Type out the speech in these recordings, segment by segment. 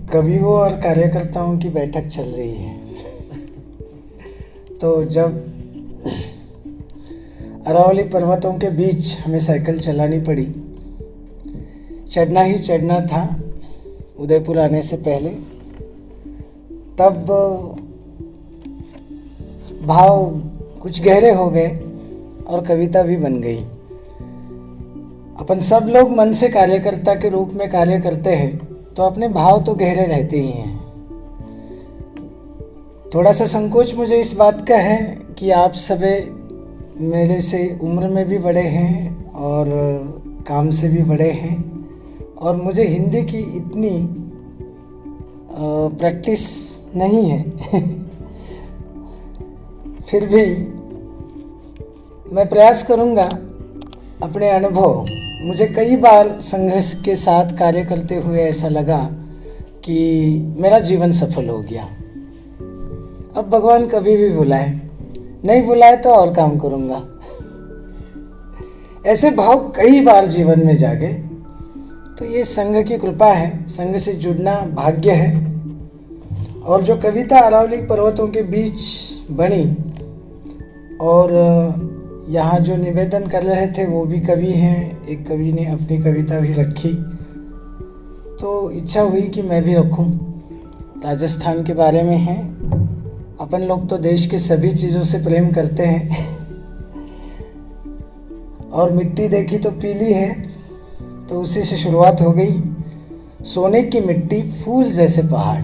कवियों और कार्यकर्ताओं की बैठक चल रही है। तो जब अरावली पर्वतों के बीच हमें साइकिल चलानी पड़ी, चढ़ना ही चढ़ना था उदयपुर आने से पहले, तब भाव कुछ गहरे हो गए और कविता भी बन गई। अपन सब लोग मन से कार्यकर्ता के रूप में कार्य करते हैं तो अपने भाव तो गहरे रहते ही हैं। थोड़ा सा संकोच मुझे इस बात का है कि आप सभी मेरे से उम्र में भी बड़े हैं और काम से भी बड़े हैं, और मुझे हिंदी की इतनी प्रैक्टिस नहीं है। फिर भी मैं प्रयास करूंगा अपने अनुभव। मुझे कई बार संघर्ष के साथ कार्य करते हुए ऐसा लगा कि मेरा जीवन सफल हो गया। अब भगवान कभी भी बुलाए, नहीं बुलाए तो और काम करूंगा। ऐसे भाव कई बार जीवन में जागे। तो ये संघ की कृपा है, संघ से जुड़ना भाग्य है। और जो कविता अरावली पर्वतों के बीच बनी और यहाँ जो निवेदन कर रहे थे वो भी कवि हैं, एक कवि ने अपनी कविता भी रखी, तो इच्छा हुई कि मैं भी रखूं। राजस्थान के बारे में है। अपन लोग तो देश के सभी चीज़ों से प्रेम करते हैं। और मिट्टी देखी तो पीली है, तो उसी से शुरुआत हो गई। सोने की मिट्टी, फूल जैसे पहाड़।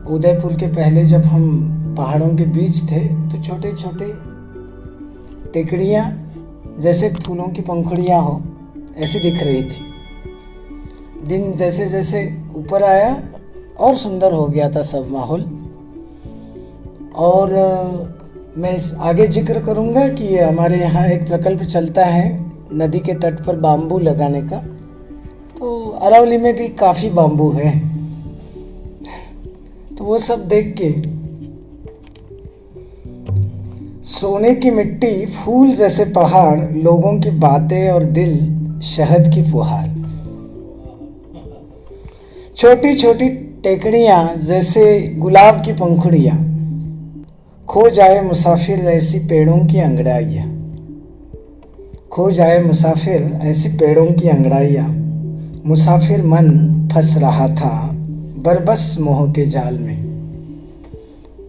उदयपुर के पहले जब हम पहाड़ों के बीच थे तो छोटे छोटे टेकड़ियाँ जैसे फूलों की पंखुड़ियाँ हो ऐसी दिख रही थी। दिन जैसे जैसे ऊपर आया और सुंदर हो गया था सब माहौल। और मैं आगे जिक्र करूँगा कि हमारे यहाँ एक प्रकल्प चलता है नदी के तट पर बाम्बू लगाने का। तो अरावली में भी काफ़ी बाम्बू है। तो वो सब देख के सोने की मिट्टी, फूल जैसे पहाड़, लोगों की बातें और दिल शहद की फुहार। छोटी छोटी टेकड़ियाँ जैसे गुलाब की पंखुड़ियाँ, खो जाए मुसाफिर ऐसी पेड़ों की अंगड़ाइयाँ। खो जाए मुसाफिर ऐसी पेड़ों की अंगड़ाइयाँ। मुसाफिर मन फंस रहा था बरबस मोह के जाल में।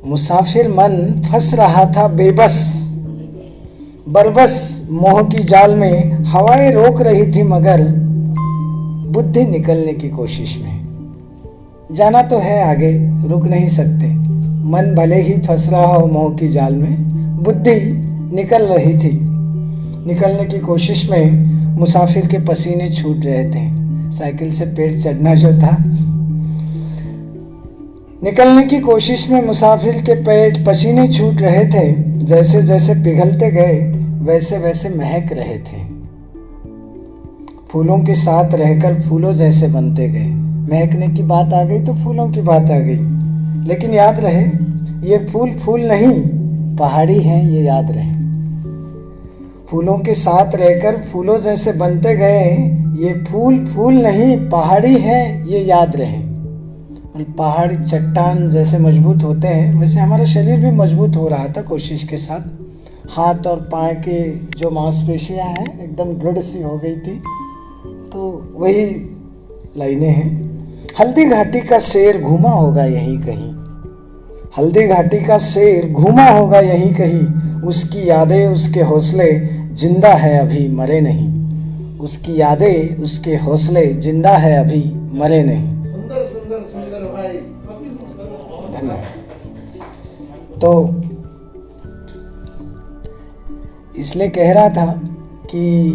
मुसाफिर मन फंस रहा था बेबस बरबस मोह की जाल में। हवाएं रोक रही थी मगर बुद्धि निकलने की कोशिश में। जाना तो है आगे, रुक नहीं सकते। मन भले ही फंस रहा हो मोह की जाल में, बुद्धि निकल रही थी। निकलने की कोशिश में मुसाफिर के पसीने छूट रहे थे। साइकिल से पेड़ चढ़ना जो था, निकलने की कोशिश में मुसाफिर के पेट पसीने छूट रहे थे। जैसे जैसे पिघलते गए वैसे वैसे महक रहे थे। फूलों के साथ रहकर फूलों जैसे बनते गए। महकने की बात आ गई तो फूलों की बात आ गई। लेकिन याद रहे, ये फूल फूल नहीं पहाड़ी हैं, ये याद रहे। फूलों के साथ रहकर फूलों जैसे बनते गए। ये फूल फूल नहीं पहाड़ी हैं, ये याद रहे। पहाड़ चट्टान जैसे मजबूत होते हैं, वैसे हमारा शरीर भी मजबूत हो रहा था कोशिश के साथ। हाथ और पाँव के जो मांसपेशियां हैं एकदम दृढ़ सी हो गई थी। तो वही लाइनें हैं। हल्दी घाटी का शेर घूमा होगा यहीं कहीं। हल्दी घाटी का शेर घूमा होगा यहीं कहीं। उसकी यादें उसके हौसले जिंदा है अभी मरे नहीं। उसकी यादें उसके हौसले जिंदा है अभी मरे नहीं। तो इसलिए कह रहा था कि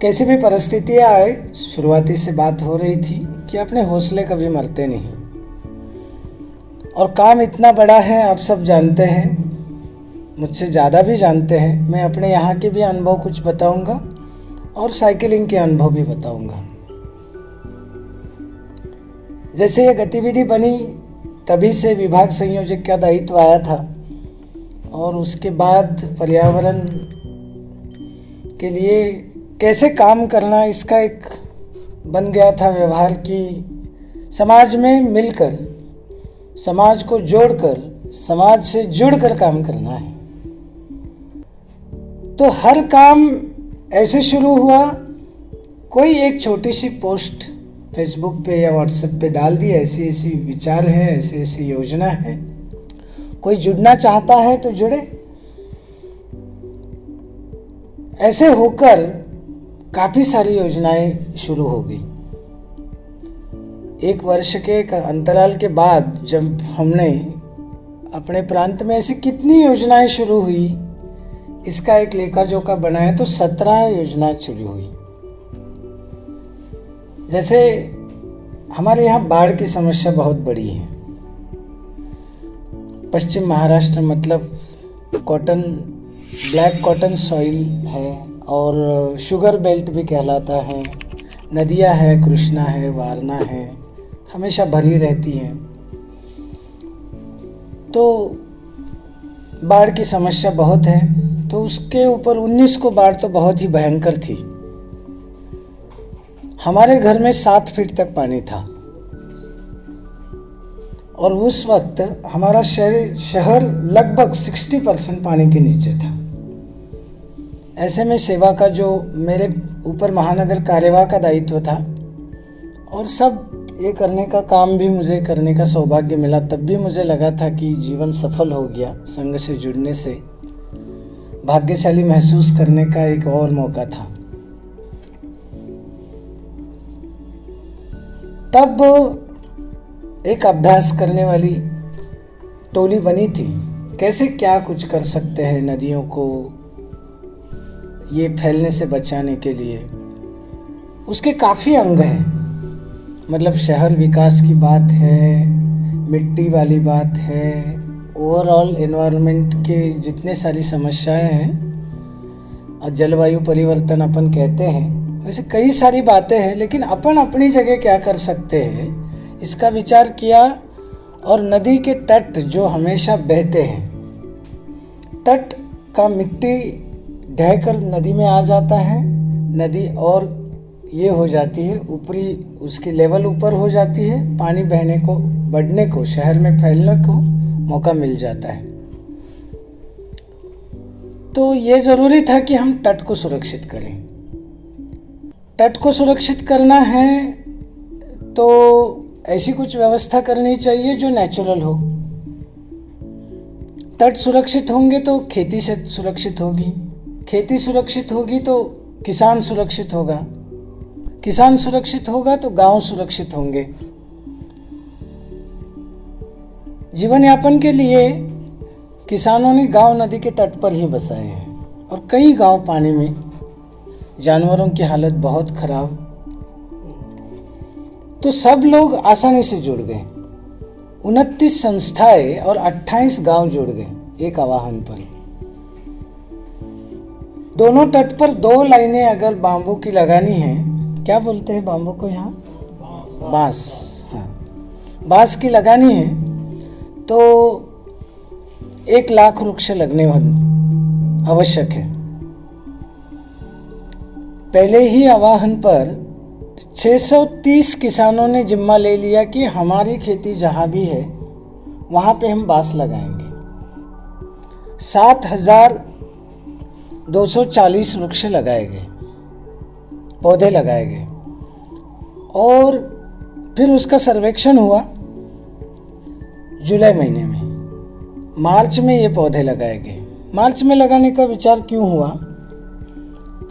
कैसी भी परिस्थितियां आए, शुरुआती से बात हो रही थी कि अपने हौसले कभी मरते नहीं। और काम इतना बड़ा है, आप सब जानते हैं, मुझसे ज़्यादा भी जानते हैं। मैं अपने यहाँ के भी अनुभव कुछ बताऊंगा और साइकिलिंग के अनुभव भी बताऊंगा। जैसे ये गतिविधि बनी तभी से विभाग संयोजक का दायित्व आया था, और उसके बाद पर्यावरण के लिए कैसे काम करना, इसका एक बन गया था व्यवहार की समाज में मिलकर, समाज को जोड़कर, समाज से जुड़कर काम करना है। तो हर काम ऐसे शुरू हुआ, कोई एक छोटी सी पोस्ट फेसबुक पे या व्हाट्सएप पे डाल दी, ऐसी ऐसी विचार है, ऐसी ऐसी योजना है, कोई जुड़ना चाहता है तो जुड़े। ऐसे होकर काफी सारी योजनाएं शुरू हो गई। 1 वर्ष के अंतराल के बाद जब हमने अपने प्रांत में ऐसी कितनी योजनाएं शुरू हुई, इसका एक लेखा जोखा बनाया तो 17 योजनाएं शुरू हुई। जैसे हमारे यहाँ बाढ़ की समस्या बहुत बड़ी है। पश्चिम महाराष्ट्र मतलब कॉटन, ब्लैक कॉटन सॉइल है और शुगर बेल्ट भी कहलाता है। नदियाँ है, कृष्णा है, वारणा है, हमेशा भरी रहती हैं। तो बाढ़ की समस्या बहुत है। तो उसके ऊपर 19 को बाढ़ तो बहुत ही भयंकर थी। हमारे घर में 7 फीट तक पानी था और उस वक्त हमारा शहर लगभग 60% पानी के नीचे था। ऐसे में सेवा का जो मेरे ऊपर महानगर कार्यवाह का दायित्व था और सब ये करने का काम भी मुझे करने का सौभाग्य मिला, तब भी मुझे लगा था कि जीवन सफल हो गया। संघ से जुड़ने से भाग्यशाली महसूस करने का एक और मौका था। तब एक अभ्यास करने वाली टोली बनी थी, कैसे क्या कुछ कर सकते हैं नदियों को ये फैलने से बचाने के लिए। उसके काफ़ी अंग हैं, मतलब शहर विकास की बात है, मिट्टी वाली बात है, ओवरऑल एनवायरनमेंट के जितने सारी समस्याएं हैं और जलवायु परिवर्तन अपन कहते हैं, वैसे कई सारी बातें हैं। लेकिन अपन अपनी जगह क्या कर सकते हैं इसका विचार किया। और नदी के तट जो हमेशा बहते हैं, तट का मिट्टी ढहकर नदी में आ जाता है, नदी और ये हो जाती है ऊपरी, उसकी लेवल ऊपर हो जाती है, पानी बहने को, बढ़ने को, शहर में फैलने को मौका मिल जाता है। तो ये ज़रूरी था कि हम तट को सुरक्षित करें। तट को सुरक्षित करना है तो ऐसी कुछ व्यवस्था करनी चाहिए जो नेचुरल हो। तट सुरक्षित होंगे तो खेती से सुरक्षित होगी, खेती सुरक्षित होगी तो किसान सुरक्षित होगा, किसान सुरक्षित होगा तो गांव सुरक्षित होंगे। जीवन यापन के लिए किसानों ने गांव नदी के तट पर ही बसाए हैं और कई गांव पानी में, जानवरों की हालत बहुत खराब। तो सब लोग आसानी से जुड़ गए। 29 संस्थाएं और 28 गांव जुड़ गए एक आवाहन पर। दोनों तट पर 2 लाइनें अगर बांबू की लगानी है, क्या बोलते हैं बांबू को यहाँ, बांस, हाँ, बांस की लगानी है तो 1 लाख वृक्ष लगने आवश्यक है। पहले ही आवाहन पर 630 किसानों ने जिम्मा ले लिया कि हमारी खेती जहाँ भी है वहाँ पे हम बांस लगाएंगे। 7,240 वृक्ष लगाए गए, पौधे लगाए गए और फिर उसका सर्वेक्षण हुआ जुलाई महीने में। मार्च में ये पौधे लगाए गए। मार्च में लगाने का विचार क्यों हुआ?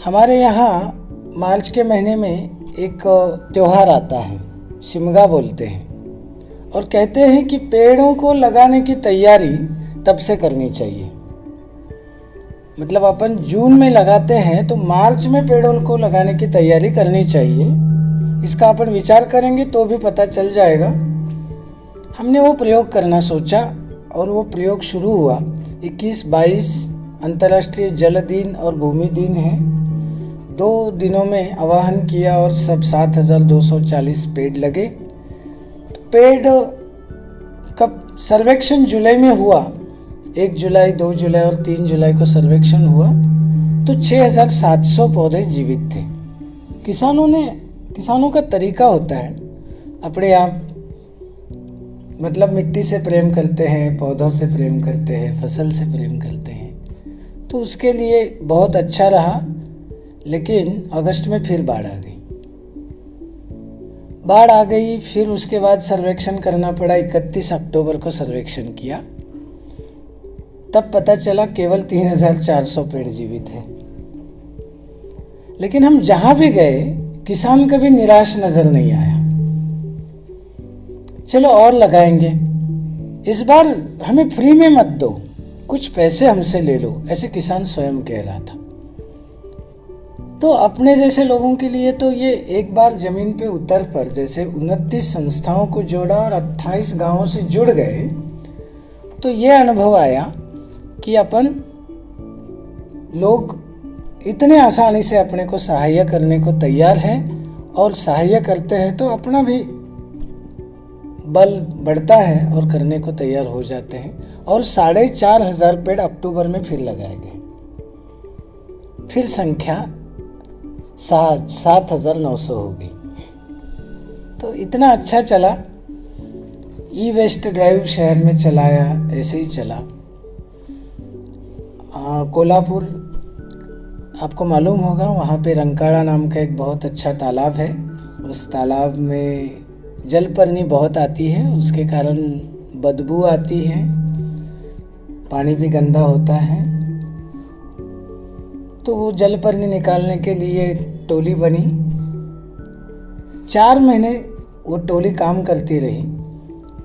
हमारे यहाँ मार्च के महीने में एक त्योहार आता है, शिमगा बोलते हैं, और कहते हैं कि पेड़ों को लगाने की तैयारी तब से करनी चाहिए। मतलब अपन जून में लगाते हैं तो मार्च में पेड़ों को लगाने की तैयारी करनी चाहिए। इसका अपन विचार करेंगे तो भी पता चल जाएगा। हमने वो प्रयोग करना सोचा और वो प्रयोग शुरू हुआ। 21-22 अंतर्राष्ट्रीय जल दिन और भूमि दिन है। 2 दिनों में आवाहन किया और सब 7,240 पेड़ लगे। पेड़ का सर्वेक्षण जुलाई में हुआ, 1 जुलाई, 2 जुलाई और 3 जुलाई को सर्वेक्षण हुआ तो 6,700 पौधे जीवित थे। किसानों का तरीका होता है, अपने आप मतलब मिट्टी से प्रेम करते हैं, पौधों से प्रेम करते हैं, फसल से प्रेम करते हैं, तो उसके लिए बहुत अच्छा रहा। लेकिन अगस्त में फिर बाढ़ आ गई। बाढ़ आ गई, फिर उसके बाद सर्वेक्षण करना पड़ा। 31 अक्टूबर को सर्वेक्षण किया, तब पता चला केवल 3400 पेड़ जीवित हैं। लेकिन हम जहां भी गए किसान कभी निराश नजर नहीं आया। चलो और लगाएंगे, इस बार हमें फ्री में मत दो, कुछ पैसे हमसे ले लो, ऐसे किसान स्वयं कह रहा था। तो अपने जैसे लोगों के लिए तो ये एक बार जमीन पे उतर पर जैसे 29 संस्थाओं को जोड़ा और 28 गांवों से जुड़ गए, तो ये अनुभव आया कि अपन लोग इतने आसानी से अपने को सहाय्य करने को तैयार हैं, और सहाय्य करते हैं तो अपना भी बल बढ़ता है और करने को तैयार हो जाते हैं। और 4500 पेड़ अक्टूबर में फिर लगाए गए, फिर संख्या 7900 हो गई। तो इतना अच्छा चला। ई वेस्ट ड्राइव शहर में चलाया, ऐसे ही चला। कोल्हापुर आपको मालूम होगा, वहाँ पे रंकाड़ा नाम का एक बहुत अच्छा तालाब है। उस तालाब में जलपर्णी बहुत आती है, उसके कारण बदबू आती है, पानी भी गंदा होता है। तो वो जलपर्णी निकालने के लिए टोली बनी। 4 महीने वो टोली काम करती रही।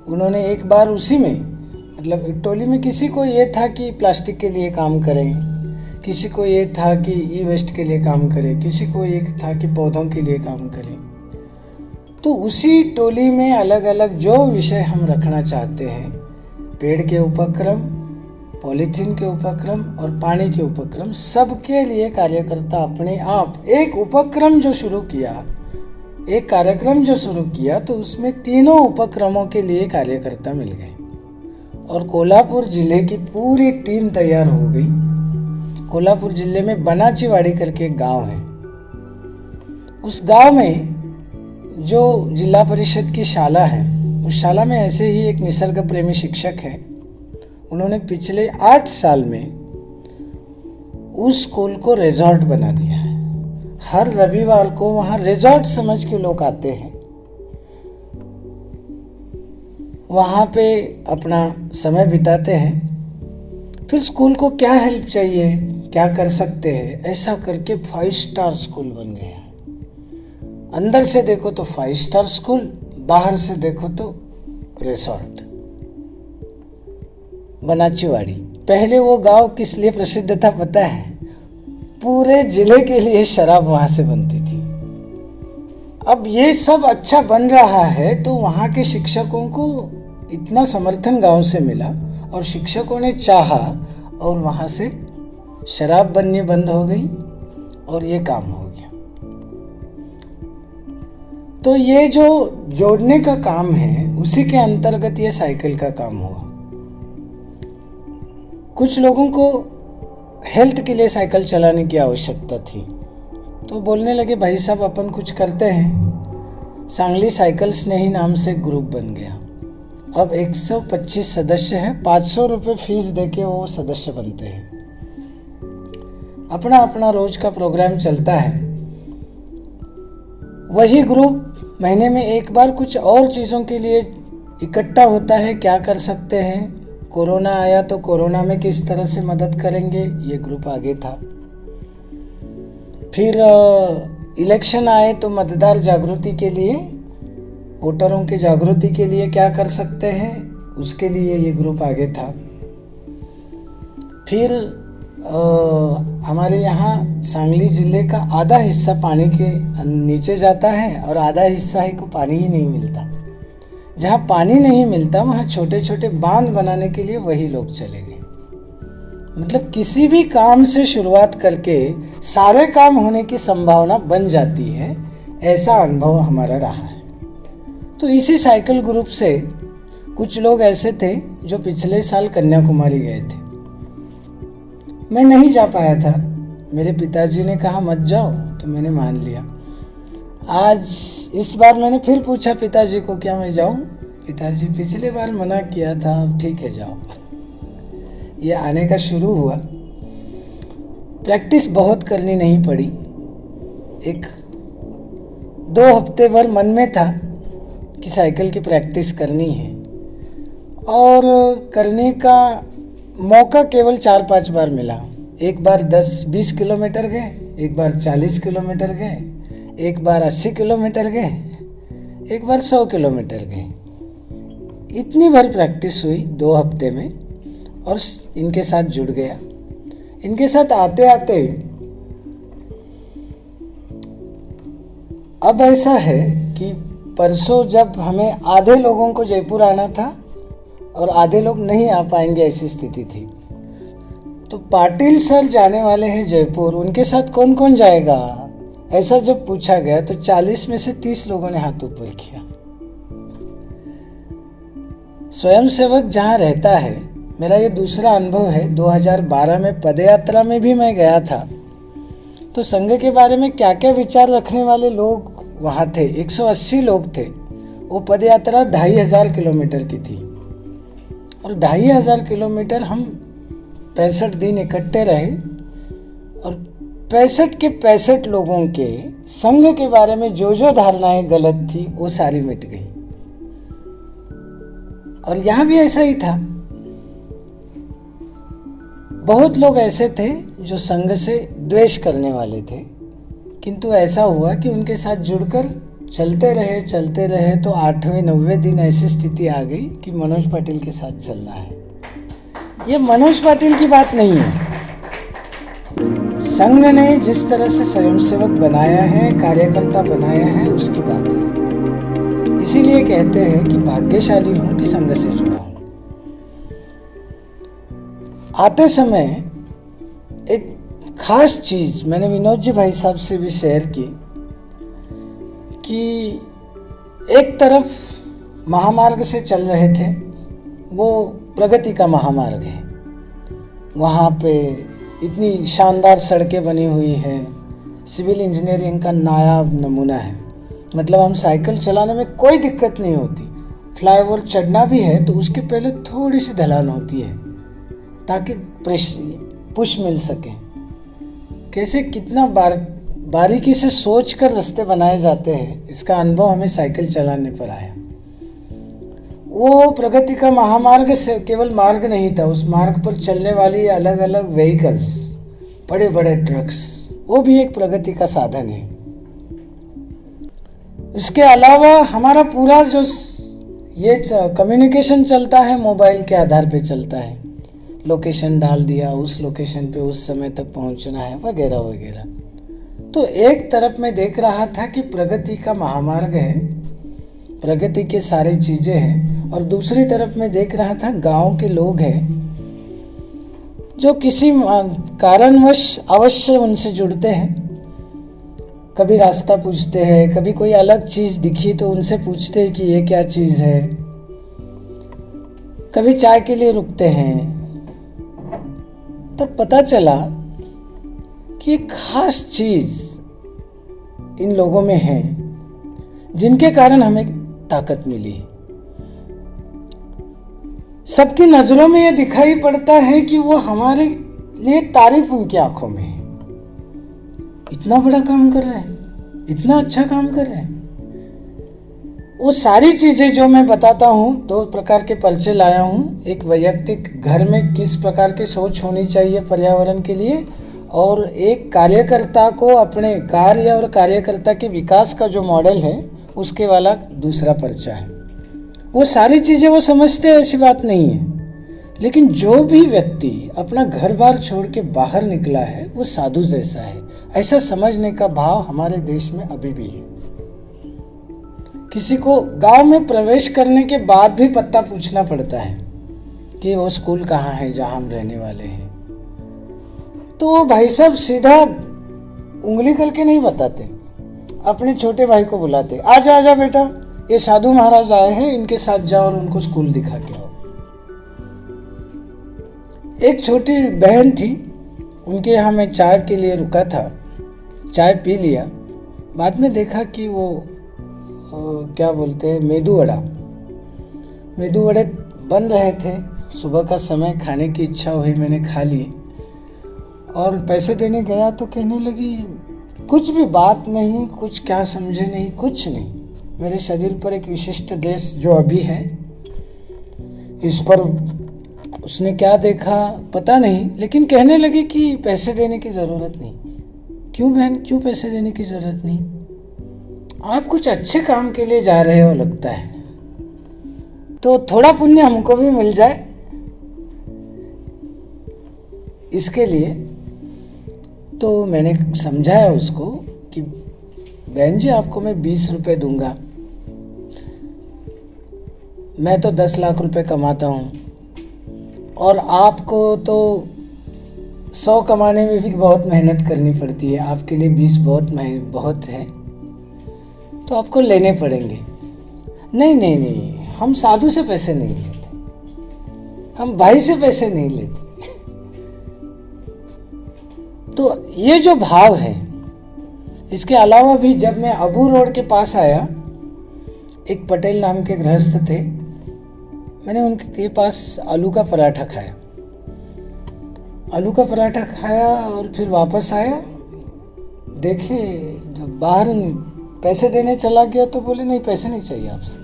उन्होंने एक बार उसी में, मतलब एक टोली में किसी को ये था कि प्लास्टिक के लिए काम करें, किसी को ये था कि ई वेस्ट के लिए काम करें, किसी को ये था कि पौधों के लिए काम करें। तो उसी टोली में अलग अलग जो विषय हम रखना चाहते हैं, पेड़ के उपक्रम, पॉलीथीन के उपक्रम और पानी के उपक्रम, सबके लिए कार्यकर्ता अपने आप एक उपक्रम जो शुरू किया, एक कार्यक्रम जो शुरू किया, तो उसमें तीनों उपक्रमों के लिए कार्यकर्ता मिल गए और कोल्हापुर जिले की पूरी टीम तैयार हो गई। कोल्हापुर जिले में बनाचीवाड़ी करके एक गांव है। उस गांव में जो जिला परिषद की शाला है, उस शाला में ऐसे ही एक निसर्ग प्रेमी शिक्षक है। उन्होंने पिछले 8 साल में उस स्कूल को रिजॉर्ट बना दिया है। हर रविवार को वहाँ रिजॉर्ट समझ के लोग आते हैं, वहाँ पे अपना समय बिताते हैं। फिर स्कूल को क्या हेल्प चाहिए, क्या कर सकते हैं, ऐसा करके 5 स्टार स्कूल बन गया है। अंदर से देखो तो 5 स्टार स्कूल, बाहर से देखो तो रिसोर्ट। बनाचीवाड़ी, पहले वो गांव किस लिए प्रसिद्ध था पता है? पूरे जिले के लिए शराब वहां से बनती थी। अब ये सब अच्छा बन रहा है तो वहां के शिक्षकों को इतना समर्थन गांव से मिला और शिक्षकों ने चाहा और वहां से शराब बननी बंद हो गई और ये काम हो गया। तो ये जो जोड़ने का काम है, उसी के अंतर्गत ये साइकिल का काम हुआ। कुछ लोगों को हेल्थ के लिए साइकिल चलाने की आवश्यकता थी, तो बोलने लगे भाई साहब अपन कुछ करते हैं। सांगली साइकिल स्नेही नाम से ग्रुप बन गया। अब 125 सदस्य हैं, 500 रुपये फीस देके वो सदस्य बनते हैं। अपना अपना रोज का प्रोग्राम चलता है। वही ग्रुप महीने में एक बार कुछ और चीज़ों के लिए इकट्ठा होता है। क्या कर सकते हैं, कोरोना आया तो कोरोना में किस तरह से मदद करेंगे, ये ग्रुप आगे था। फिर इलेक्शन आए तो मतदार जागृति के लिए, वोटरों की जागृति के लिए क्या कर सकते हैं, उसके लिए ये ग्रुप आगे था। फिर हमारे यहाँ सांगली जिले का आधा हिस्सा पानी के नीचे जाता है और आधा हिस्सा ही को पानी ही नहीं मिलता। जहाँ पानी नहीं मिलता वहाँ छोटे छोटे बांध बनाने के लिए वही लोग चले गए। मतलब किसी भी काम से शुरुआत करके सारे काम होने की संभावना बन जाती है, ऐसा अनुभव हमारा रहा है। तो इसी साइकिल ग्रुप से कुछ लोग ऐसे थे जो पिछले साल कन्याकुमारी गए थे। मैं नहीं जा पाया था, मेरे पिताजी ने कहा मत जाओ, तो मैंने मान लिया। आज इस बार मैंने फिर पूछा पिताजी को क्या मैं जाऊं, पिताजी पिछले बार मना किया था, अब ठीक है जाओ। ये आने का शुरू हुआ। प्रैक्टिस बहुत करनी नहीं पड़ी। 1-2 हफ्ते भर मन में था कि साइकिल की प्रैक्टिस करनी है, और करने का मौका केवल 4-5 बार मिला। एक बार 10-20 किलोमीटर गए, एक बार 40 किलोमीटर गए, एक बार 80 किलोमीटर गए, एक बार 100 किलोमीटर गए। इतनी भर प्रैक्टिस हुई 2 हफ्ते में, और इनके साथ जुड़ गया। इनके साथ आते आते अब ऐसा है कि परसों जब हमें आधे लोगों को जयपुर आना था और आधे लोग नहीं आ पाएंगे, ऐसी स्थिति थी, तो पाटिल सर जाने वाले हैं जयपुर, उनके साथ कौन कौन जाएगा, ऐसा जब पूछा गया तो 40 में से 30 लोगों ने हाथ ऊपर किया। स्वयंसेवक जहाँ रहता है, मेरा ये दूसरा अनुभव है। 2012 में पदयात्रा में भी मैं गया था, तो संघ के बारे में क्या क्या विचार रखने वाले लोग वहाँ थे। 180 लोग थे। वो पदयात्रा 2500 किलोमीटर की थी, और 2500 किलोमीटर हम 65 दिन इकट्ठे रहे, और 65 के 65 लोगों के संघ के बारे में जो जो धारणाएं गलत थी वो सारी मिट गई। और यहाँ भी ऐसा ही था। बहुत लोग ऐसे थे जो संघ से द्वेष करने वाले थे, किंतु ऐसा हुआ कि उनके साथ जुड़कर चलते रहे तो 8वें-9वें दिन ऐसी स्थिति आ गई कि मनोज पाटिल के साथ चलना है। ये मनोज पाटिल की बात नहीं है। संघ ने जिस तरह से स्वयंसेवक बनाया है, कार्यकर्ता बनाया है, उसकी बात है। इसीलिए कहते हैं कि भाग्यशाली हूं कि संघ से जुड़ा हूं। आते समय एक खास चीज मैंने विनोद जी भाई साहब से भी शेयर की कि एक तरफ महामार्ग से चल रहे थे, वो प्रगति का महामार्ग है। वहाँ पे इतनी शानदार सड़कें बनी हुई हैं, सिविल इंजीनियरिंग का नायाब नमूना है। मतलब हम साइकिल चलाने में कोई दिक्कत नहीं होती। फ्लाईओवर चढ़ना भी है तो उसके पहले थोड़ी सी ढलान होती है ताकि पुश मिल सके। कैसे कितना बारीकी से सोच कर रास्ते बनाए जाते हैं, इसका अनुभव हमें साइकिल चलाने पर आया। वो प्रगति का महामार्ग से केवल मार्ग नहीं था, उस मार्ग पर चलने वाली अलग अलग व्हीकल्स, बड़े बड़े ट्रक्स, वो भी एक प्रगति का साधन है। इसके अलावा हमारा पूरा जो ये कम्युनिकेशन चलता है मोबाइल के आधार पे चलता है। लोकेशन डाल दिया, उस लोकेशन पे उस समय तक पहुंचना है, वगैरह वगैरह। तो एक तरफ मैं देख रहा था कि प्रगति का महामार्ग है, प्रगति के सारी चीज़ें हैं, और दूसरी तरफ मैं देख रहा था गांव के लोग हैं जो किसी कारणवश अवश्य उनसे जुड़ते हैं। कभी रास्ता पूछते हैं, कभी कोई अलग चीज़ दिखी तो उनसे पूछते हैं कि ये क्या चीज़ है, कभी चाय के लिए रुकते हैं। तब पता चला कि एक खास चीज़ इन लोगों में है जिनके कारण हमें ताकत मिली। सबकी नजरों में यह दिखाई पड़ता है कि वो हमारे लिए तारीफ उनकी आंखों में है। इतना बड़ा काम कर रहे हैं, इतना अच्छा काम कर रहे हैं। वो सारी चीजें जो मैं बताता हूँ, 2 प्रकार के पर्चे लाया हूँ। एक वैयक्तिक घर में किस प्रकार की सोच होनी चाहिए पर्यावरण के लिए, और एक कार्यकर्ता को अपने कार्य और कार्यकर्ता के विकास का जो मॉडल है उसके वाला दूसरा पर्चा है। वो सारी चीज़ें वो समझते हैं, ऐसी बात नहीं है, लेकिन जो भी व्यक्ति अपना घर बार छोड़ के बाहर निकला है वो साधु जैसा है, ऐसा समझने का भाव हमारे देश में अभी भी है। किसी को गांव में प्रवेश करने के बाद भी पता पूछना पड़ता है कि वो स्कूल कहाँ है जहाँ हम रहने वाले हैं, तो भाई साहब सीधा उंगली करके नहीं बताते, अपने छोटे भाई को बुलाते, आजा आजा बेटा, ये साधु महाराज आए हैं, इनके साथ जाओ और उनको स्कूल दिखा के आओ। एक छोटी बहन थी, उनके यहाँ मैं चाय के लिए रुका था, चाय पी लिया, बाद में देखा कि वो क्या बोलते हैं मेदू वड़ा, मेदू वड़े बन रहे थे, सुबह का समय, खाने की इच्छा हुई, मैंने खा लिए और पैसे देने गया तो कहने लगी कुछ भी बात नहीं, कुछ क्या समझे नहीं, कुछ नहीं। मेरे शरीर पर एक विशिष्ट देश जो अभी है, इस पर उसने क्या देखा पता नहीं, लेकिन कहने लगी कि पैसे देने की ज़रूरत नहीं। क्यों बहन, क्यों पैसे देने की ज़रूरत नहीं? आप कुछ अच्छे काम के लिए जा रहे हो लगता है, तो थोड़ा पुण्य हमको भी मिल जाए इसके लिए। तो मैंने समझाया उसको कि बहन जी आपको मैं 20 रुपये दूंगा, मैं तो 10 लाख रुपए कमाता हूँ और आपको तो 100 कमाने में भी बहुत मेहनत करनी पड़ती है, आपके लिए 20 बहुत है, तो आपको लेने पड़ेंगे। नहीं नहीं नहीं, हम साधु से पैसे नहीं लेते, हम भाई से पैसे नहीं लेते। तो ये जो भाव है, इसके अलावा भी जब मैं अबू रोड के पास आया, एक पटेल नाम के गृहस्थ थे, मैंने उनके पास आलू का पराठा खाया, आलू का पराठा खाया और फिर वापस आया, देखे जब बाहर पैसे देने चला गया तो बोले नहीं पैसे नहीं चाहिए आपसे।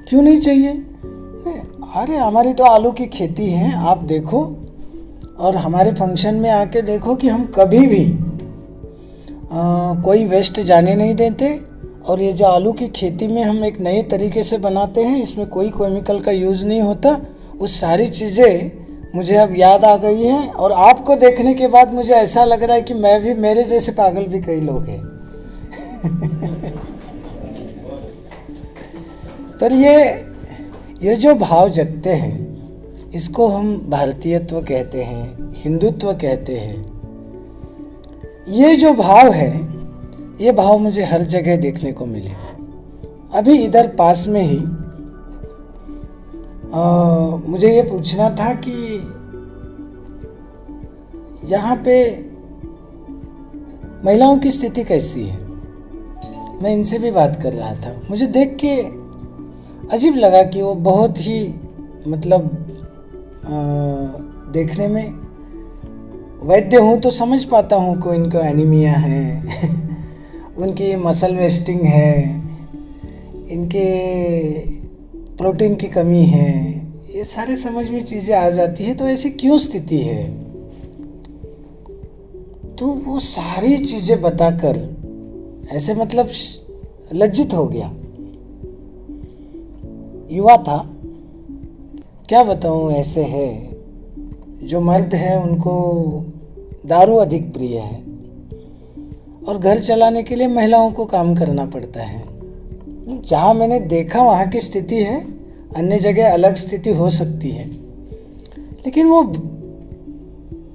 क्यों नहीं चाहिए? अरे हमारी तो आलू की खेती है, आप देखो और हमारे फंक्शन में आके देखो कि हम कभी भी कोई वेस्ट जाने नहीं देते, और ये जो आलू की खेती में हम एक नए तरीके से बनाते हैं, इसमें कोई केमिकल का यूज़ नहीं होता। वो सारी चीज़ें मुझे अब याद आ गई हैं और आपको देखने के बाद मुझे ऐसा लग रहा है कि मैं भी, मेरे जैसे पागल भी कई लोग हैं। तो ये जो भाव जगते हैं, इसको हम भारतीयत्व कहते हैं, हिंदुत्व कहते हैं। ये जो भाव है, ये भाव मुझे हर जगह देखने को मिले। अभी इधर पास में ही मुझे ये पूछना था कि यहाँ पे महिलाओं की स्थिति कैसी है। मैं इनसे भी बात कर रहा था, मुझे देख के अजीब लगा कि वो बहुत ही मतलब देखने में, वैद्य हूँ तो समझ पाता हूँ को इनको एनीमिया है उनकी मसल वेस्टिंग है, इनके प्रोटीन की कमी है, ये सारे समझ में चीज़ें आ जाती है। तो ऐसी क्यों स्थिति है? तो वो सारी चीज़ें बताकर ऐसे मतलब लज्जित हो गया। युवा था, क्या बताऊँ, ऐसे है जो मर्द है उनको दारू अधिक प्रिय है और घर चलाने के लिए महिलाओं को काम करना पड़ता है। जहाँ मैंने देखा वहाँ की स्थिति है, अन्य जगह अलग स्थिति हो सकती है, लेकिन वो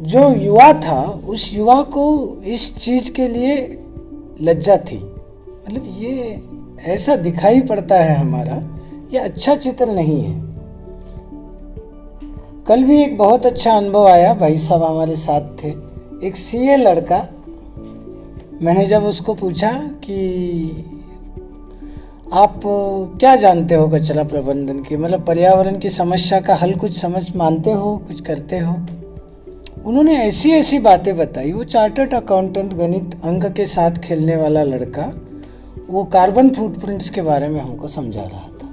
जो युवा था, उस युवा को इस चीज़ के लिए लज्जा थी। मतलब ये ऐसा दिखाई पड़ता है हमारा, ये अच्छा चित्र नहीं है। कल भी एक बहुत अच्छा अनुभव आया, भाई साहब हमारे साथ थे, एक सीए लड़का। मैंने जब उसको पूछा कि आप क्या जानते हो कचरा प्रबंधन की, मतलब पर्यावरण की समस्या का हल कुछ समझ मानते हो, कुछ करते हो? उन्होंने ऐसी ऐसी बातें बताई। वो चार्टर्ड अकाउंटेंट, गणित अंक के साथ खेलने वाला लड़का, वो कार्बन फुटप्रिंट्स के बारे में हमको समझा रहा था।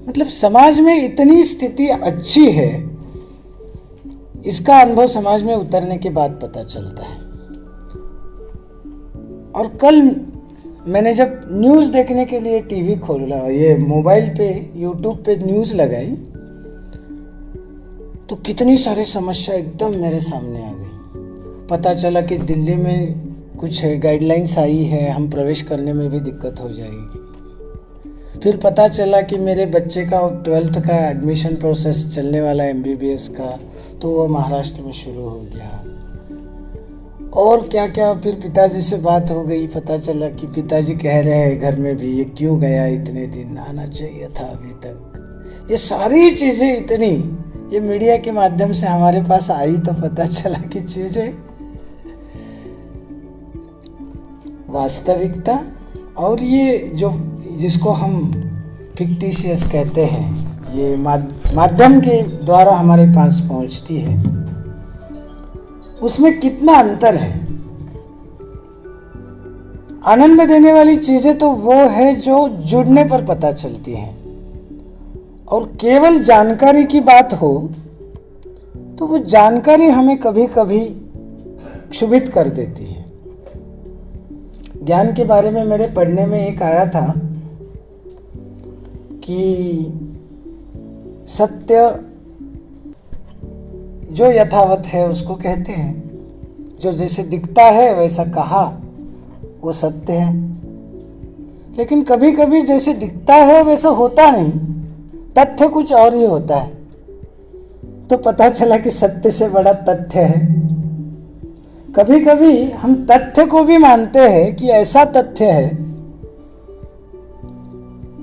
मतलब समाज में इतनी स्थिति अच्छी है, इसका अनुभव समाज में उतरने के बाद पता चलता है। और कल मैंने जब न्यूज़ देखने के लिए टीवी खोला, ये मोबाइल पे यूट्यूब पे न्यूज़ लगाई, तो कितनी सारी समस्या एकदम मेरे सामने आ गई। पता चला कि दिल्ली में कुछ गाइडलाइंस आई है, हम प्रवेश करने में भी दिक्कत हो जाएगी। फिर पता चला कि मेरे बच्चे का 12th का एडमिशन प्रोसेस चलने वाला MBBS का, तो वो महाराष्ट्र में शुरू हो गया। और क्या क्या, फिर पिताजी से बात हो गई, पता चला कि पिताजी कह रहे हैं घर में भी, ये क्यों गया इतने दिन, आना चाहिए था अभी तक। ये सारी चीज़ें इतनी, ये मीडिया के माध्यम से हमारे पास आई, तो पता चला कि चीज़ें वास्तविकता और ये जो जिसको हम फिक्टिशियस कहते हैं, ये माध्यम के द्वारा हमारे पास पहुंचती है, उसमें कितना अंतर है। आनंद देने वाली चीजें तो वो है जो जुड़ने पर पता चलती हैं, और केवल जानकारी की बात हो तो वो जानकारी हमें कभी कभी क्षुभित कर देती है। ज्ञान के बारे में मेरे पढ़ने में एक आया था कि सत्य जो यथावत है उसको कहते हैं, जो जैसे दिखता है वैसा कहा वो सत्य है। लेकिन कभी कभी जैसे दिखता है वैसा होता नहीं, तथ्य कुछ और ही होता है, तो पता चला कि सत्य से बड़ा तथ्य है। कभी कभी हम तथ्य को भी मानते हैं कि ऐसा तथ्य है,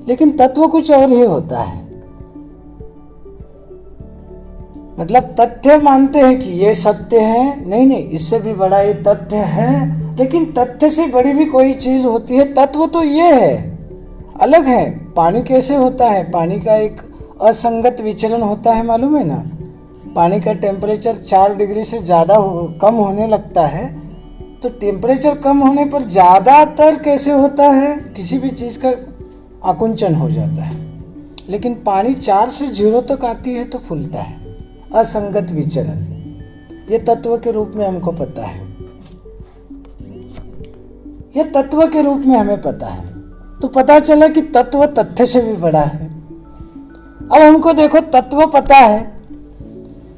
लेकिन तत्व कुछ और ही होता है। मतलब तथ्य मानते हैं कि ये सत्य है, नहीं नहीं इससे भी बड़ा ये तथ्य है, लेकिन तथ्य से बड़ी भी कोई चीज होती है। तत्व तो ये है, अलग है। पानी कैसे होता है? पानी का एक असंगत विचलन होता है, मालूम है ना। पानी का टेम्परेचर 4 डिग्री से ज़्यादा कम होने लगता है, तो टेम्परेचर कम होने पर ज़्यादातर कैसे होता है, किसी भी चीज़ का आकुंचन हो जाता है। लेकिन पानी 4 से 0 तक आती है तो फूलता है। असंगत विचलन, ये तत्व के रूप में हमको पता है, ये तत्व के रूप में हमें पता है। तो पता चला कि तत्व तथ्य से भी बड़ा है। अब हमको देखो, तत्व पता है,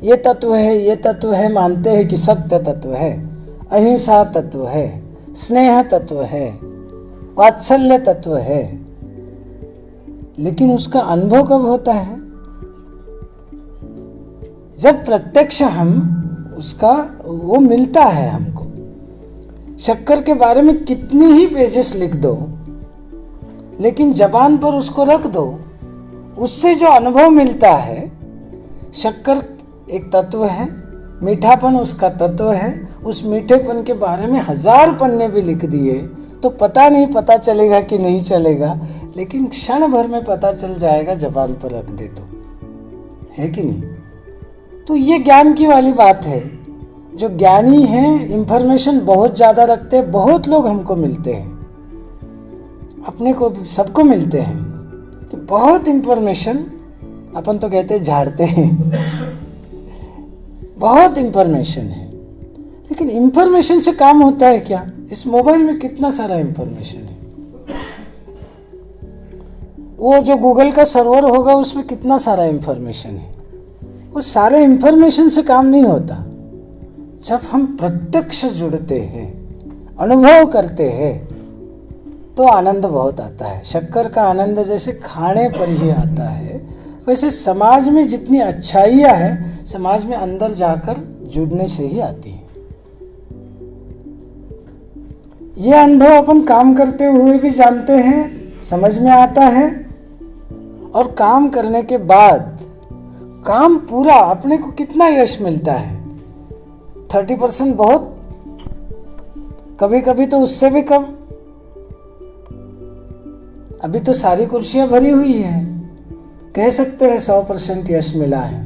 ये तत्व है, ये तत्व है, मानते हैं कि सत्य तत्व है, अहिंसा तत्व है, स्नेह तत्व है, वात्सल्य तत्व है, लेकिन उसका अनुभव कब होता है? जब प्रत्यक्ष हम उसका वो मिलता है हमको। शक्कर के बारे में कितनी ही पेजेस लिख दो, लेकिन जबान पर उसको रख दो, उससे जो अनुभव मिलता है, शक्कर एक तत्व है, मीठापन उसका तत्व है। उस मीठेपन के बारे में 1000 पन्ने भी लिख दिए तो पता नहीं पता चलेगा कि नहीं चलेगा, लेकिन क्षण भर में पता चल जाएगा जबान पर रख दे तो, है कि नहीं? तो ये ज्ञान की वाली बात है। जो ज्ञानी हैं, इंफॉर्मेशन बहुत ज़्यादा रखते हैं। बहुत लोग हमको मिलते हैं, अपने को सबको मिलते हैं कि बहुत इंफॉर्मेशन, अपन तो कहते हैं झाड़ते हैं, बहुत इंफॉर्मेशन है। लेकिन इंफॉर्मेशन से काम होता है क्या? इस मोबाइल में कितना सारा इंफॉर्मेशन है। वो जो गूगल का सर्वर होगा उसमें कितना सारा इंफॉर्मेशन है। वो सारे इंफॉर्मेशन से काम नहीं होता। जब हम प्रत्यक्ष जुड़ते हैं, अनुभव करते हैं, तो आनंद बहुत आता है। शक्कर का आनंद जैसे खाने पर ही आता है, वैसे समाज में जितनी अच्छाइयाँ है, समाज में अंदर जाकर जुड़ने से ही आती है। ये अनुभव अपन काम करते हुए भी जानते हैं, समझ में आता है, और काम करने के बाद काम पूरा अपने को कितना यश मिलता है। 30% बहुत, कभी कभी तो उससे भी कम। अभी तो सारी कुर्सियां भरी हुई हैं, कह सकते हैं 100% यश मिला है।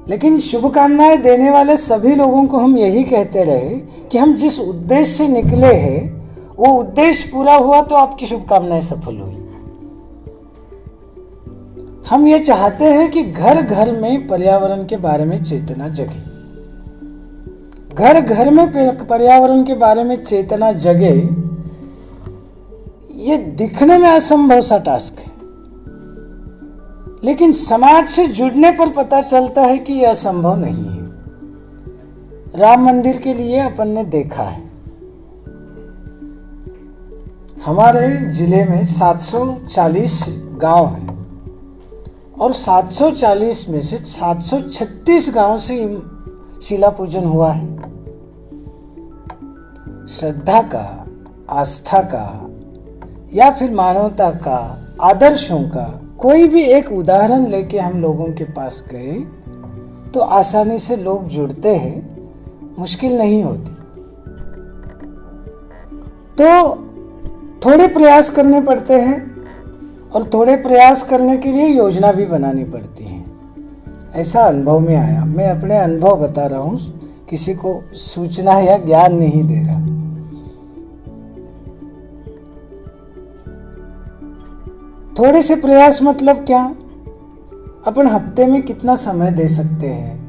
लेकिन शुभकामनाएं देने वाले सभी लोगों को हम यही कहते रहे कि हम जिस उद्देश्य से निकले हैं वो उद्देश्य पूरा हुआ तो आपकी शुभकामनाएं सफल हुई। हम ये चाहते हैं कि घर घर में पर्यावरण के बारे में चेतना जगे, घर घर में पर्यावरण के बारे में चेतना जगे। ये दिखने में असंभव सा टास्क है, लेकिन समाज से जुड़ने पर पता चलता है कि यह असंभव नहीं है। राम मंदिर के लिए अपन ने देखा है, हमारे जिले में 740 गांव हैं और 740 में से 736 गांव से शिला पूजन हुआ है। श्रद्धा का, आस्था का या फिर मानवता का, आदर्शों का कोई भी एक उदाहरण लेके हम लोगों के पास गए तो आसानी से लोग जुड़ते हैं, मुश्किल नहीं होती। तो थोड़े प्रयास करने पड़ते हैं और थोड़े प्रयास करने के लिए योजना भी बनानी पड़ती है। ऐसा अनुभव में आया, मैं अपने अनुभव बता रहा हूँ, किसी को सूचना या ज्ञान नहीं दे रहा। थोड़े से प्रयास मतलब क्या? अपन हफ्ते में कितना समय दे सकते हैं,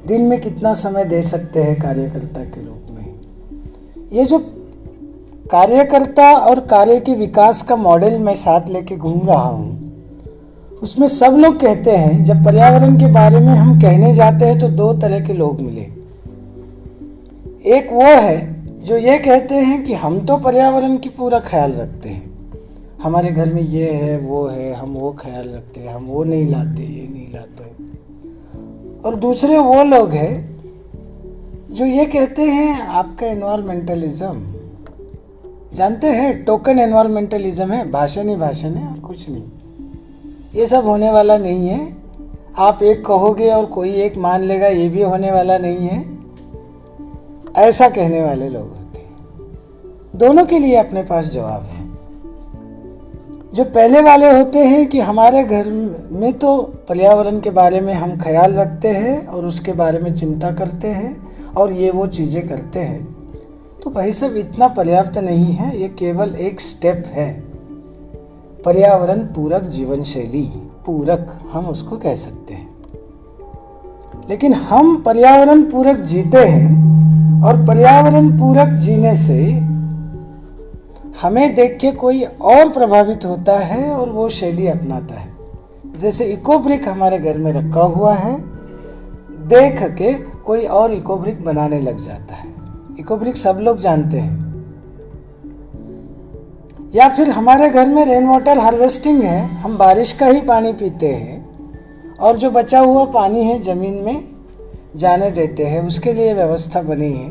दिन में कितना समय दे सकते हैं कार्यकर्ता के रूप में। ये जो कार्यकर्ता और कार्य के विकास का मॉडल मैं साथ लेके घूम रहा हूँ, उसमें सब लोग कहते हैं, जब पर्यावरण के बारे में हम कहने जाते हैं तो दो तरह के लोग मिले। एक वो है जो ये कहते हैं कि हम तो पर्यावरण की पूरा ख्याल रखते हैं, हमारे घर में ये है वो है, हम वो ख्याल रखते हैं, हम वो नहीं लाते, ये नहीं लाते। और दूसरे वो लोग हैं जो ये कहते हैं आपका एनवायरमेंटलिज्म, जानते हैं टोकन एनवायरमेंटलिज्म है, भाषण ही भाषण है और कुछ नहीं, ये सब होने वाला नहीं है। आप एक कहोगे और कोई एक मान लेगा, ये भी होने वाला नहीं है, ऐसा कहने वाले लोग होते हैं। दोनों के लिए अपने पास जवाब है। जो पहले वाले होते हैं कि हमारे घर में तो पर्यावरण के बारे में हम ख्याल रखते हैं और उसके बारे में चिंता करते हैं और ये वो चीज़ें करते हैं, तो भाई साहब इतना पर्याप्त नहीं है, ये केवल एक स्टेप है। पर्यावरण पूरक जीवन शैली, पूरक हम उसको कह सकते हैं। लेकिन हम पर्यावरण पूरक जीते हैं और पर्यावरण पूरक जीने से हमें देख के कोई और प्रभावित होता है और वो शैली अपनाता है। जैसे इकोब्रिक हमारे घर में रखा हुआ है, देख के कोई और इकोब्रिक बनाने लग जाता है। इकोब्रिक सब लोग जानते हैं। या फिर हमारे घर में रेन वाटर हार्वेस्टिंग है, हम बारिश का ही पानी पीते हैं और जो बचा हुआ पानी है ज़मीन में जाने देते हैं, उसके लिए व्यवस्था बनी है।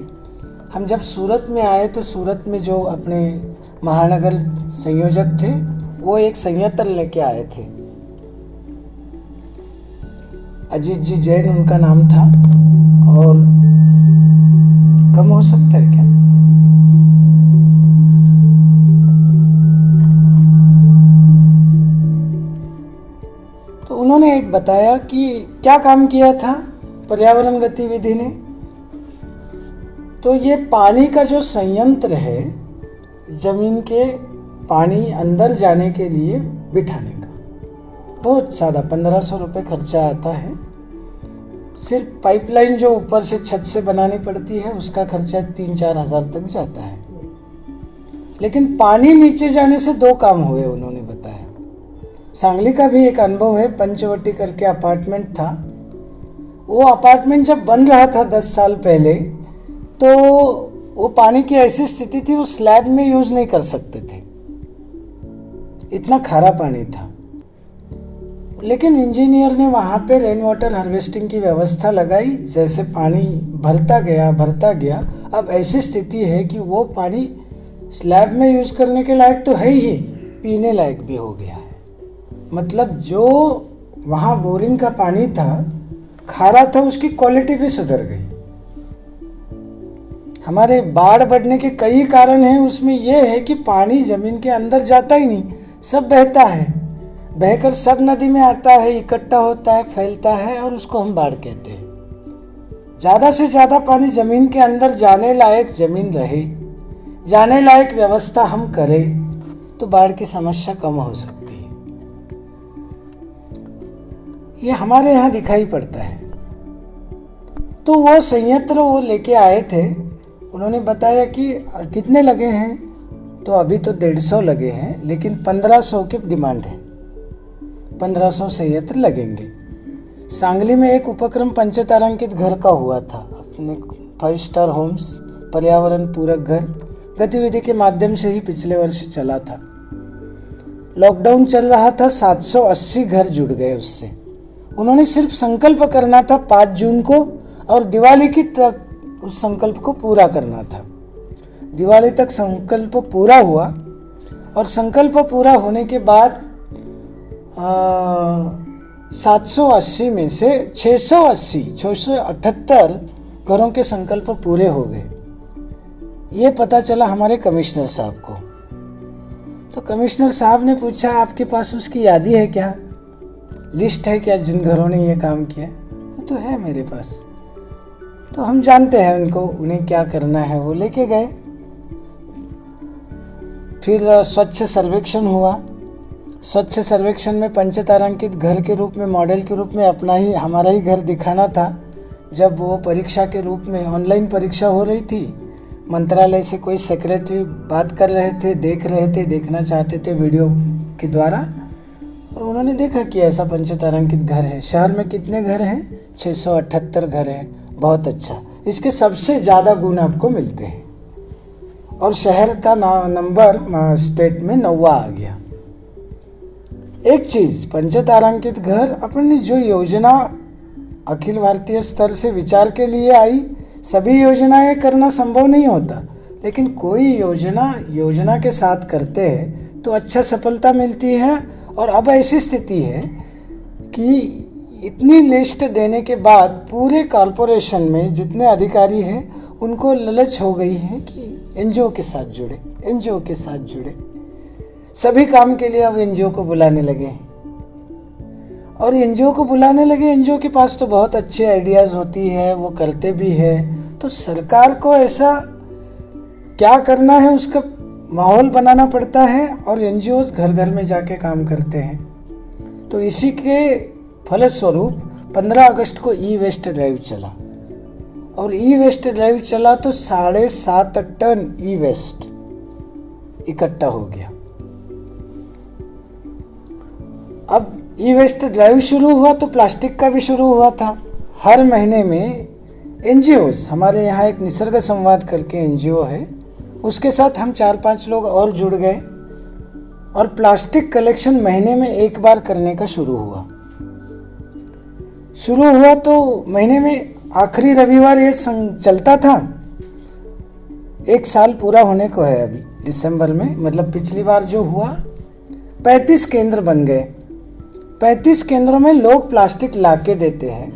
हम जब सूरत में आए तो सूरत में जो अपने महानगर संयोजक थे, वो एक संयंत्र लेके आए थे, अजीत जी जैन उनका नाम था, और कम हो सकता है क्या? तो उन्होंने एक बताया कि क्या काम किया था पर्यावरण गतिविधि ने। तो ये पानी का जो संयंत्र है, जमीन के पानी अंदर जाने के लिए बिठाने का, बहुत सादा 1500 रुपये खर्चा आता है। सिर्फ पाइपलाइन जो ऊपर से छत से बनानी पड़ती है उसका खर्चा 3-4 हज़ार तक जाता है। लेकिन पानी नीचे जाने से दो काम हुए, उन्होंने बताया। सांगली का भी एक अनुभव है, पंचवटी करके अपार्टमेंट था। वो अपार्टमेंट जब बन रहा था 10 साल पहले, तो वो पानी की ऐसी स्थिति थी, वो स्लैब में यूज नहीं कर सकते थे, इतना खारा पानी था। लेकिन इंजीनियर ने वहाँ पे रेन वाटर हार्वेस्टिंग की व्यवस्था लगाई। जैसे पानी भरता गया, अब ऐसी स्थिति है कि वो पानी स्लैब में यूज करने के लायक तो है ही, पीने लायक भी हो गया है। मतलब जो वहाँ बोरिंग का पानी था, खारा था, उसकी क्वालिटी भी सुधर गई। हमारे बाढ़ बढ़ने के कई कारण हैं, उसमें यह है कि पानी जमीन के अंदर जाता ही नहीं, सब बहता है, बहकर सब नदी में आता है, इकट्ठा होता है, फैलता है और उसको हम बाढ़ कहते हैं। ज़्यादा से ज़्यादा पानी जमीन के अंदर जाने लायक जमीन रहे, जाने लायक व्यवस्था हम करें तो बाढ़ की समस्या कम हो सकती है। ये हमारे यहाँ दिखाई पड़ता है। तो वो संयंत्र वो लेके आए थे, उन्होंने बताया कि कितने लगे हैं, तो अभी तो 150 लगे हैं, लेकिन 1500 की डिमांड है, 1500 संयंत्र लगेंगे। सांगली में एक उपक्रम पंचतारांकित घर का हुआ था, अपने 5 स्टार होम्स पर्यावरण पूरक घर गतिविधि के माध्यम से ही पिछले वर्ष चला था। लॉकडाउन चल रहा था, 780 घर जुड़ गए उससे। उन्होंने सिर्फ संकल्प करना था 5 जून को, और दिवाली की तक उस संकल्प को पूरा करना था। दिवाली तक संकल्प पूरा हुआ, और संकल्प पूरा होने के बाद 780 में से 678 घरों के संकल्प पूरे हो गए। ये पता चला हमारे कमिश्नर साहब को। तो कमिश्नर साहब ने पूछा, आपके पास उसकी यादी है क्या, लिस्ट है क्या जिन घरों ने ये काम किया? वो तो है मेरे पास। तो हम जानते हैं उन्हें क्या करना है। वो लेके गए। फिर स्वच्छ सर्वेक्षण हुआ। स्वच्छ सर्वेक्षण में पंचतारांकित घर के रूप में, मॉडल के रूप में हमारा ही घर दिखाना था। जब वो परीक्षा के रूप में ऑनलाइन परीक्षा हो रही थी, मंत्रालय से कोई सेक्रेटरी बात कर रहे थे, देखना चाहते थे वीडियो के द्वारा, और उन्होंने देखा कि ऐसा पंचतारांकित घर है। शहर में कितने घर हैं? 678 घर हैं। बहुत अच्छा, इसके सबसे ज़्यादा गुण आपको मिलते हैं। और शहर का नंबर स्टेट में 9वां आ गया। एक चीज़, पंचतारांकित घर अपनी जो योजना अखिल भारतीय स्तर से विचार के लिए आई, सभी योजनाएं करना संभव नहीं होता, लेकिन कोई योजना के साथ करते हैं तो अच्छा सफलता मिलती है। और अब ऐसी स्थिति है कि इतनी लिस्ट देने के बाद पूरे कॉरपोरेशन में जितने अधिकारी हैं उनको लालच हो गई है कि एनजीओ के साथ जुड़े। सभी काम के लिए अब एनजीओ को बुलाने लगे हैं। और एनजीओ को बुलाने लगे, एनजीओ के पास तो बहुत अच्छे आइडियाज़ होती है, वो करते भी है। तो सरकार को ऐसा क्या करना है उसका माहौल बनाना पड़ता है, और एनजीओज घर घर में जाके काम करते हैं। तो इसी के फलस्वरूप 15 अगस्त को ई वेस्ट ड्राइव चला, और ई वेस्ट ड्राइव चला तो 7.5 टन ई वेस्ट इकट्ठा हो गया। अब ई वेस्ट ड्राइव शुरू हुआ तो प्लास्टिक का भी शुरू हुआ था। हर महीने में एनजीओज, हमारे यहाँ एक निसर्ग संवाद करके एनजीओ है, उसके साथ हम 4-5 लोग और जुड़ गए, और प्लास्टिक कलेक्शन महीने में एक बार करने का शुरू हुआ। तो महीने में आखिरी रविवार ये चलता था। 1 साल पूरा होने को है अभी दिसंबर में, मतलब पिछली बार जो हुआ 35 केंद्र बन गए। 35 केंद्रों में लोग प्लास्टिक लाके देते हैं।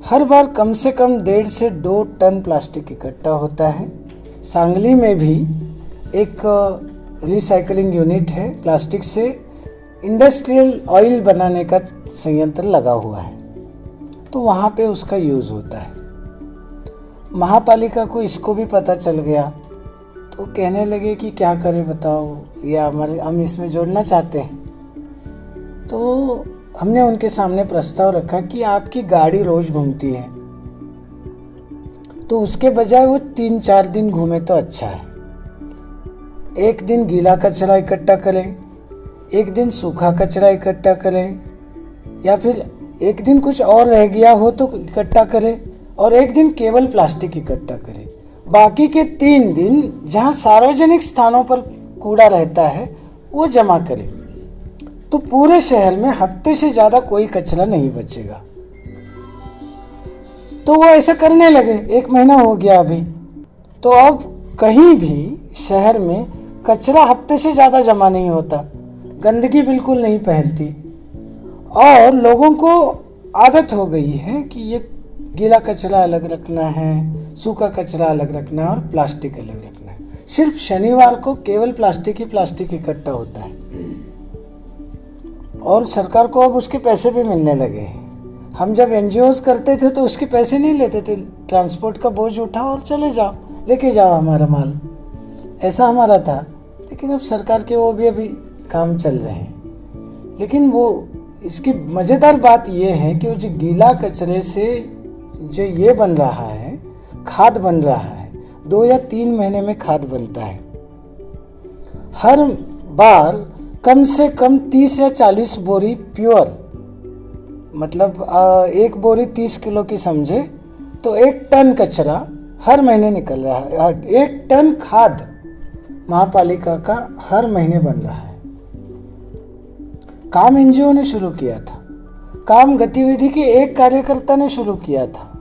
हर बार कम से कम 1.5 से 2 टन प्लास्टिक इकट्ठा होता है। सांगली में भी एक रिसाइकलिंग यूनिट है, प्लास्टिक से इंडस्ट्रियल ऑयल बनाने का संयंत्र लगा हुआ है, तो वहाँ पे उसका यूज़ होता है। महापालिका को इसको भी पता चल गया, तो कहने लगे कि क्या करें बताओ, या हम इसमें जोड़ना चाहते हैं। तो हमने उनके सामने प्रस्ताव रखा कि आपकी गाड़ी रोज घूमती है, तो उसके बजाय वो 3-4 दिन घूमे तो अच्छा है। एक दिन गीला कचरा इकट्ठा करें, एक दिन सूखा कचरा इकट्ठा करें, या फिर एक दिन कुछ और रह गया हो तो इकट्ठा करें, और एक दिन केवल प्लास्टिक इकट्ठा करें। बाकी के 3 दिन जहाँ सार्वजनिक स्थानों पर कूड़ा रहता है वो जमा करें, तो पूरे शहर में हफ्ते से ज़्यादा कोई कचरा नहीं बचेगा। तो वो ऐसा करने लगे। 1 महीना हो गया अभी, तो अब कहीं भी शहर में कचरा हफ्ते से ज़्यादा जमा नहीं होता, गंदगी बिल्कुल नहीं फैलती, और लोगों को आदत हो गई है कि ये गीला कचरा अलग रखना है, सूखा कचरा अलग रखना है, और प्लास्टिक अलग रखना है। सिर्फ शनिवार को केवल प्लास्टिक इकट्ठा होता है, और सरकार को अब उसके पैसे भी मिलने लगे हैं। हम जब एनजीओज करते थे तो उसके पैसे नहीं लेते थे, ट्रांसपोर्ट का बोझ उठाओ और चले जाओ, लेके जाओ हमारा माल, ऐसा हमारा था। लेकिन अब सरकार के वो भी अभी काम चल रहे हैं। लेकिन वो इसकी मज़ेदार बात ये है कि वो जो गीला कचरे से जो ये बन रहा है, खाद बन रहा है, 2 या 3 महीने में खाद बनता है। हर बार कम से कम 30 या 40 बोरी प्योर, मतलब 1 बोरी 30 किलो की समझे तो 1 टन कचरा हर महीने निकल रहा है। 1 टन खाद महापालिका का हर महीने बन रहा है। काम एनजीओ ने शुरू किया था, काम गतिविधि के एक कार्यकर्ता ने शुरू किया था,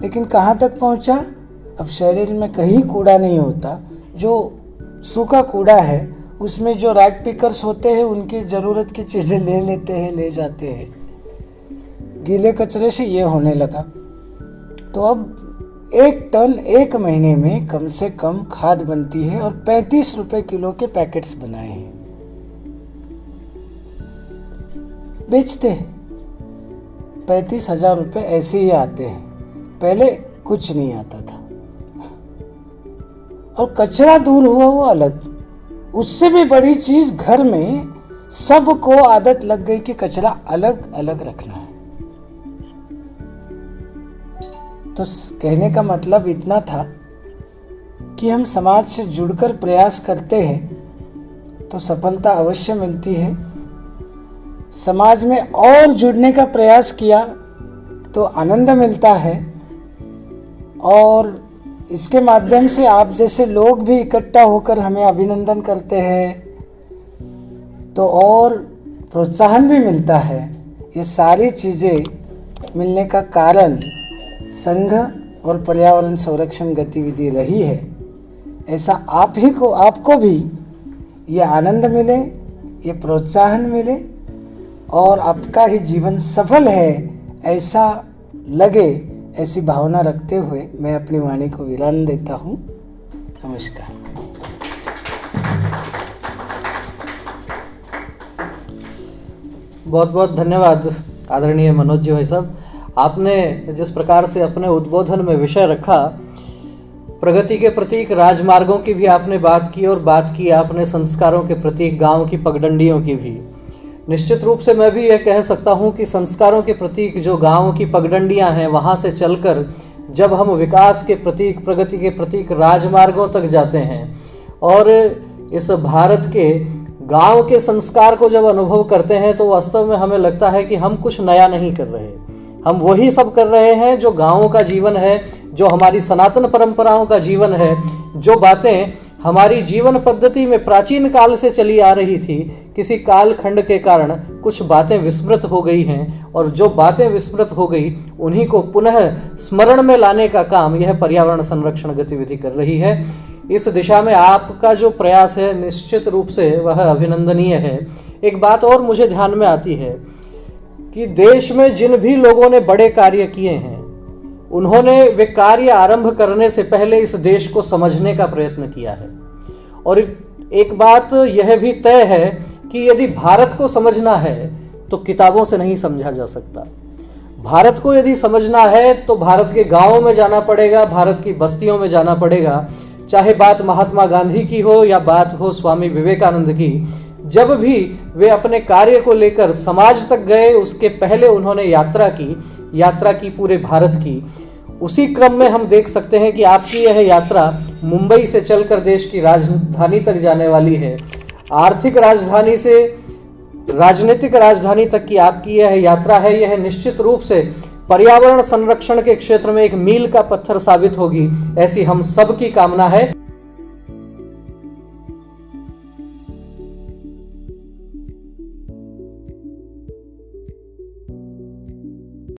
लेकिन कहाँ तक पहुँचा? अब शहर में कहीं कूड़ा नहीं होता। जो सूखा कूड़ा है उसमें जो रैक पिकर्स होते हैं उनकी ज़रूरत की चीज़ें ले लेते हैं, ले जाते हैं। गीले कचरे से ये होने लगा। तो अब 1 टन 1 महीने में कम से कम खाद बनती है और 35 रुपए किलो के पैकेट्स बनाए हैं, बेचते हैं। 35,000 रुपये ऐसे ही आते हैं, पहले कुछ नहीं आता था। और कचरा दूर हुआ वो अलग, उससे भी बड़ी चीज घर में सबको आदत लग गई कि कचरा अलग अलग रखना है। तो कहने का मतलब इतना था कि हम समाज से जुड़कर प्रयास करते हैं तो सफलता अवश्य मिलती है। समाज में और जुड़ने का प्रयास किया तो आनंद मिलता है, और इसके माध्यम से आप जैसे लोग भी इकट्ठा होकर हमें अभिनंदन करते हैं तो और प्रोत्साहन भी मिलता है। ये सारी चीज़ें मिलने का कारण संघ और पर्यावरण संरक्षण गतिविधि रही है। ऐसा आपको भी ये आनंद मिले, ये प्रोत्साहन मिले और आपका ही जीवन सफल है ऐसा लगे, ऐसी भावना रखते हुए मैं अपनी वाणी को विराम देता हूँ। नमस्कार। बहुत बहुत धन्यवाद आदरणीय मनोज जी भाई साहब। आपने जिस प्रकार से अपने उद्बोधन में विषय रखा, प्रगति के प्रतीक राजमार्गों की भी आपने बात की और बात की आपने संस्कारों के प्रतीक गांव की पगडंडियों की भी। निश्चित रूप से मैं भी यह कह सकता हूं कि संस्कारों के प्रतीक जो गांव की पगडंडियां हैं, वहां से चलकर जब हम विकास के प्रतीक, प्रगति के प्रतीक राजमार्गों तक जाते हैं और इस भारत के गांव के संस्कार को जब अनुभव करते हैं तो वास्तव में हमें लगता है कि हम कुछ नया नहीं कर रहे, हम वही सब कर रहे हैं जो गांवों का जीवन है, जो हमारी सनातन परंपराओं का जीवन है, जो बातें हमारी जीवन पद्धति में प्राचीन काल से चली आ रही थी। किसी कालखंड के कारण कुछ बातें विस्मृत हो गई हैं और जो बातें विस्मृत हो गई उन्हीं को पुनः स्मरण में लाने का काम यह पर्यावरण संरक्षण गतिविधि कर रही है। इस दिशा में आपका जो प्रयास है निश्चित रूप से वह अभिनंदनीय है। एक बात और मुझे ध्यान में आती है कि देश में जिन भी लोगों ने बड़े कार्य किए हैं, उन्होंने वे कार्य आरंभ करने से पहले इस देश को समझने का प्रयत्न किया है। और एक बात यह भी तय है कि यदि भारत को समझना है तो किताबों से नहीं समझा जा सकता। भारत को यदि समझना है तो भारत के गांवों में जाना पड़ेगा, भारत की बस्तियों में जाना पड़ेगा। चाहे बात महात्मा गांधी की हो या बात हो स्वामी विवेकानंद की, जब भी वे अपने कार्य को लेकर समाज तक गए उसके पहले उन्होंने यात्रा की पूरे भारत की। उसी क्रम में हम देख सकते हैं कि आपकी यह यात्रा मुंबई से चलकर देश की राजधानी तक जाने वाली है। आर्थिक राजधानी से राजनीतिक राजधानी तक की आपकी यह यात्रा है। यह निश्चित रूप से पर्यावरण संरक्षण के क्षेत्र में एक मील का पत्थर साबित होगी, ऐसी हम सब की कामना है।